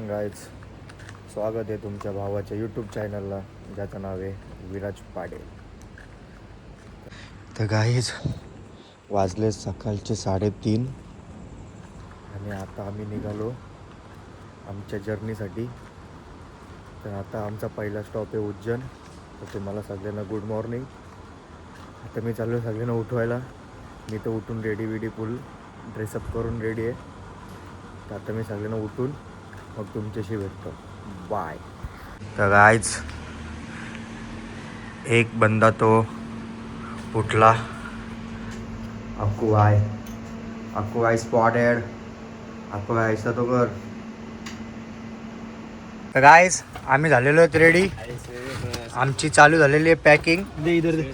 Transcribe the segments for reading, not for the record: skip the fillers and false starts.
Guys, स्वागत आहे तुमच्या भावाच्या यूट्यूब चॅनलला ज्याचं नाव आहे विराज पाडे. तर गाईज वाजले सकाळचे 3:30 आणि आता आम्ही निघालो आमच्या जर्नीसाठी. तर आता आमचा पहिला स्टॉप आहे उज्जैन. तर तुम्हाला सगळ्यांना गुड मॉर्निंग. आता मी चाललो सगळ्यांना उठवायला. मी तर उठून रेडी फुल ड्रेसअप करून रेडी आहे. तर आता मी सगळ्यांना उठून मग तुमच्याशी भेटतो. बाय. तर गाईज एक बंदा तो उठला. Akku I spotted. अक्कू आयचा तो कर. तर गाईज आम्ही झालेलो आहेत रेडी. आमची चालू झालेली आहे पॅकिंग.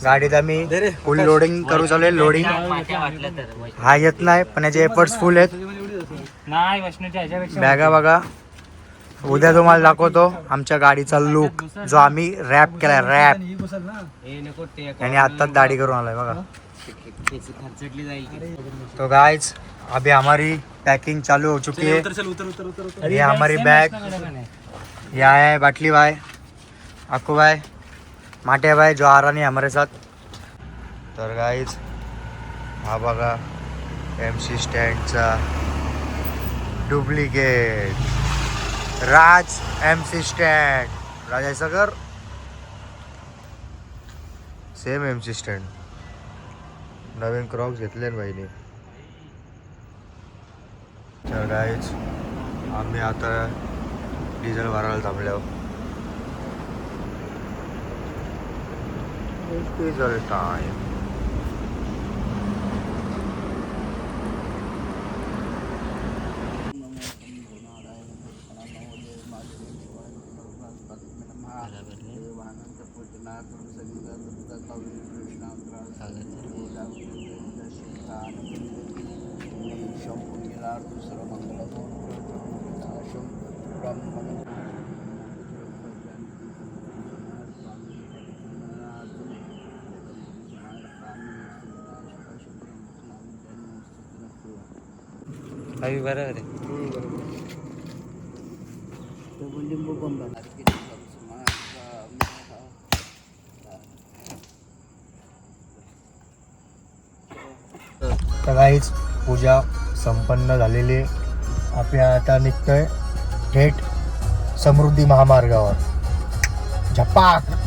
गाडीत आम्ही फुल लोडिंग करू चालू आहे. लोडिंग हा येत नाही पण याचे एफर्ट्स फुल आहेत. बॅगा बघा, उद्या तुम्हाला दाखवतो आमच्या गाडीचा लुक जो आम्ही रॅप केलाय. रॅप आणि आत्ताच दाढी करून आलाय बघा. तो गाइस अभी हमारी पैकिंग चालू हो चुकी है. ये हमारी बैग, ये है बाटली भाई, अक्कू भाई, माटे भाई जो आ रहा नहीं हमारे साथ. तर गाइस हा बघा MC स्टँडचा duplicate Raj MC stand. Raj ऐसा कर. Same MC stand. नवीन क्रॉक्स घेतले ना भाईने. तर गाईज आम्ही आता डिझेल भरायला थांबलो. Diesel time. अभी बरं आहे. तर गाईच पूजा संपन्न झालेली आहे. आपण आता निघतोय थेट समृद्धी महामार्गावर. झपाक.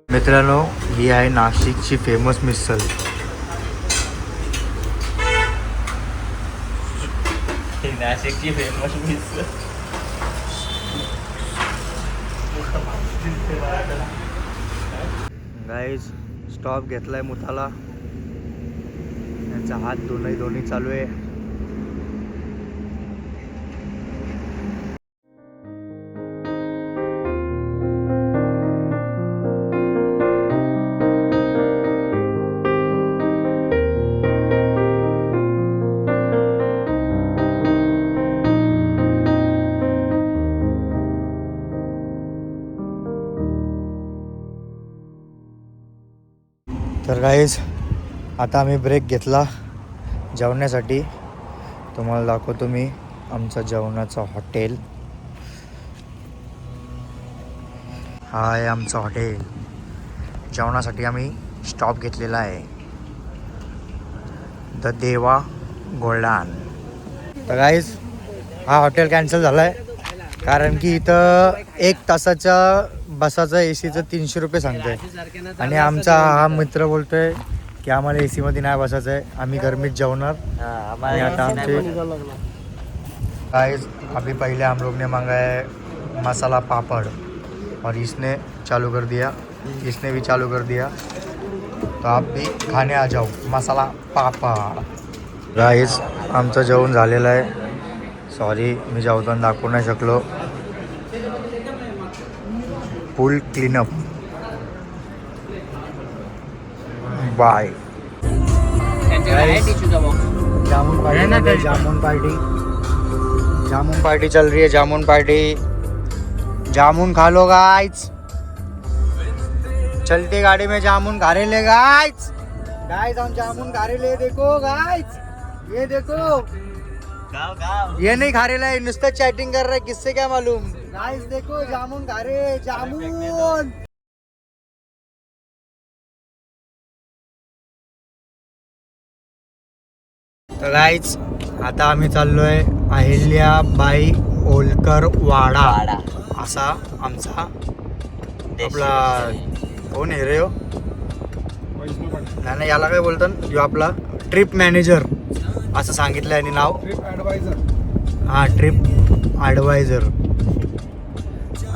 मित्रांनो ही आहे नाशिकची फेमस मिसळ. नाशिकची फेमस मिसळ. गाईज स्टॉप घेतलाय मुताला. त्यांचा हात दोन्ही चालू आहे. तर गाईज आता आम्ही ब्रेक घेतला जेवण्यासाठी. तुम्हाला दाखवतो मी आमचं जेवणाचं हॉटेल. हा आहे आमचं हॉटेल. जेवणासाठी आम्ही स्टॉप घेतलेला आहे द देवा गोल्डन. तर गाईज हा हॉटेल कॅन्सल झाला आहे कारण की इथं 1 तासाच्या बसाचं AC चं 300 रुपये सांगतोय. आणि आमचा हा मित्र बोलतोय की आम्हाला AC मध्ये नाही बसायचं आहे, आम्ही गरमीत जेवणार. आणि आता आमचे गाइस अभी पहले हम लोग ने मांगा है मसाला पापड़ और इसने चालू कर दिया इसने भी चालू कर दिया, तो आप भी खाने आ जाओ. मसाला पापड. गाईस आमचं जेवण झालेलं आहे. सॉरी मी जेवताना दाखवू नाही शकलो. Full cleanup. बाय. जामुन पार्टी, जामुन पार्टी, जामुन पार्टी चल रही है. जामुन पार्टी. जामुन खा लो गाइस. चलती गाड़ी में जामुन खा रहे ले गाइस. गाइस हम जामुन खा रहे ले. देखो गाइस, ये देखो. ये नहीं खा रहे, नुसतं चैटिंग कर रहे. किससे क्या मालूम. गाइस देखो जामुन खा रहे. जामुन. तर गाईच आता आम्ही चाललोय अहिल्याबाई होलकर वाडा. असा आमचा आपला कोण आहे रे हो. नाही याला काय बोलतात, यो आपला ट्रिप मॅनेजर असं सांगितलं आहे नाव. TripAdvisor. हां ट्रिप ॲडवायझर.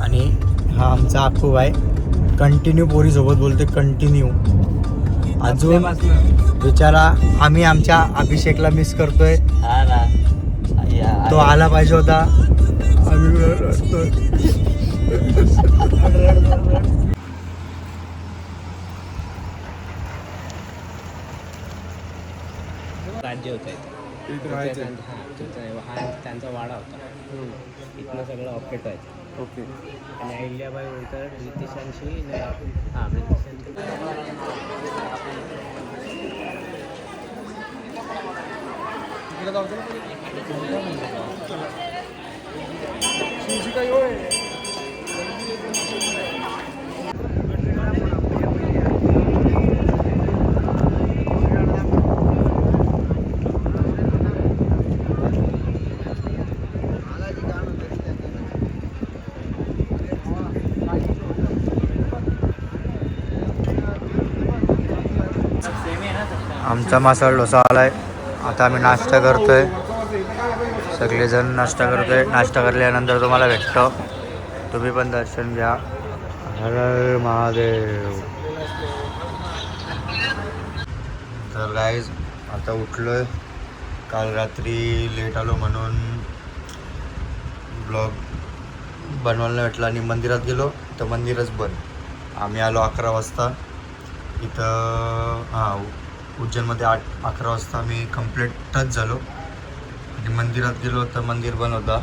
आणि हा आमचा अक्कू आहे. कंटिन्यू पोरीसोबत बोलते. कंटिन्यू. अजून बिचारा आम्ही आमच्या अभिषेकला मिस करतोय. तो आला पाहिजे होता. आम्ही रडतोय. राज्य होतं इथं राहायचं. हा त्यांचा वाडा होता. इथनं सगळं ऑपरेट व्हायचं. ओके. आणि अहिल्याबाई होळकर ब्रिटिशांशी हां ब्रिटिशांशी तिकडे जाऊ दे. शिवजी काही होय. आमचा मसाला डोसा आलाय. आता आम्ही नाश्ता करतोय. सगळेजण नाश्ता करतोय. नाश्ता करल्यानंतर तुम्हाला भेटतो. तुम्ही पण दर्शन घ्या. हर हर महादेव. तर गाईज आता उठलोय. काल रात्री लेट आलो म्हणून ब्लॉग बनवायला नाही भेटला. आणि मंदिरात गेलो तर मंदिरच बंद. आम्ही आलो 11 वाजता इथं. उज्जैनमध्ये 11 वाजता आम्ही कंप्लीट टच झालो. आणि मंदिरात गेलो तर मंदिर बंद होता,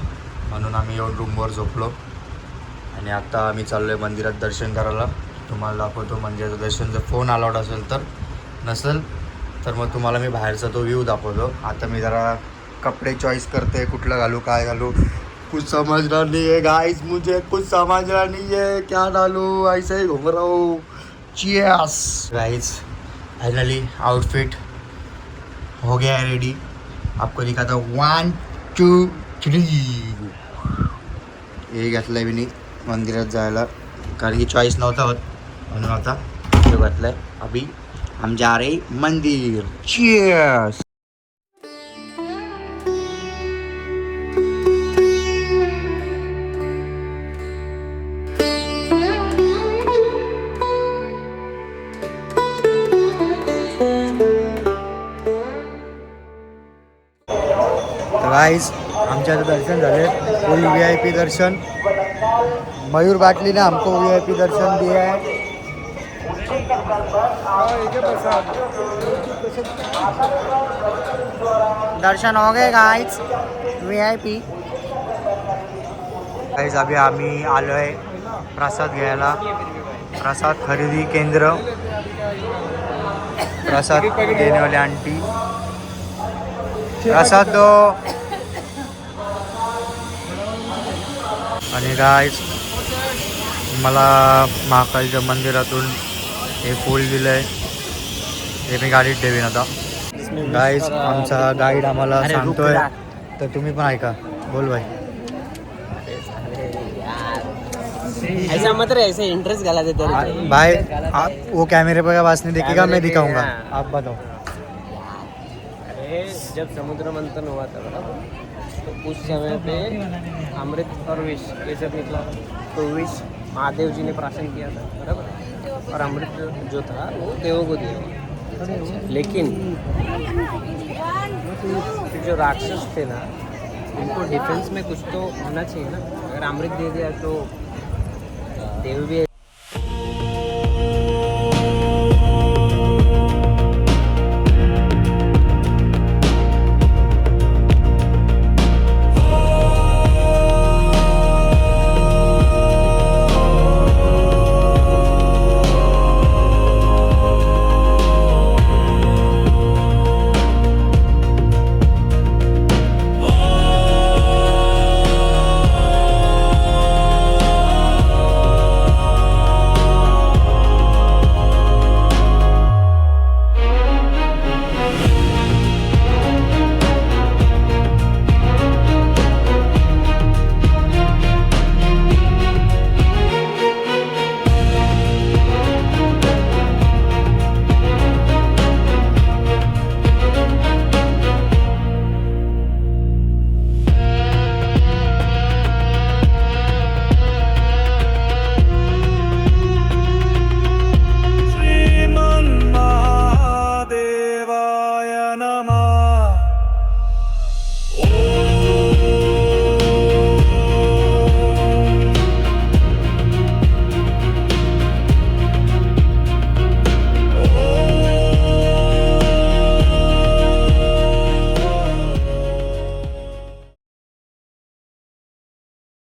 म्हणून आम्ही येऊन रूमवर झोपलो. आणि आता आम्ही चाललो आहे मंदिरात दर्शन करायला. तुम्हाला दाखवतो मंदिराचं दर्शन. जर फोन अलाउड असेल तर, नसेल तर मग तुम्हाला मी बाहेरचा तो व्ह्यू दाखवतो. आता मी जरा कपडे चॉईस करते, कुठलं घालू काय घालू. कुछ समझ रहा नहीं है गाइस, मुझे कुछ समझ रहा नहीं है. क्या डालूँ, ऐसे ही घूम रहा हूँ. Cheers guys. फाइनली आउटफिट हो गया है रेडी. आपको दिखाता हूँ. 1 2 3. हे घातलं आहे मी नाही मंदिरात जायला, कारण की चॉईस नव्हता होत, म्हणून आता तो घातलं आहे. अभी हम जा रहे मंदिर. चीयर्स. गाइस आमच्या आता दर्शन झाले. फुल VIP दर्शन. मयूर बाटली ने हमको VIP दर्शन दिया है. दर्शन हो गए गाइस VIP. गाइस अभी आम्ही आलो आहे प्रसाद घ्यायला. प्रसाद खरेदी केंद्र. प्रसाद देने वाले आंटी. प्रसाद दो. आणि गाइस मला महाकालच्या मंदिरातून हे फूल दिलं आहे. हे मी गाडीत ठेवीन आता. गाइस आमचा गाईड आम्हाला सांगतोय, तर तुम्ही पण ऐका. बोल भाई. ऐसा मत रहे, ऐसे इंटरेस्ट गला देते भाई आप वो कैमरे पर आवाज नहीं देखेगा, मैं दिखाऊंगा. आप बताओ. अरे जब समुद्र मंथन हुआ था बराबर, तो उस समय पे अमृत और विष ये सब निकला. तो विष महादेव जी ने प्राशन किया था बराबर. और अमृत जो था वो देवों को दिया हुआ। लेकिन जो राक्षस थे ना, उनको डिफेंस में कुछ तो होना चाहिए ना। अगर अमृत दे दिया तो देव भी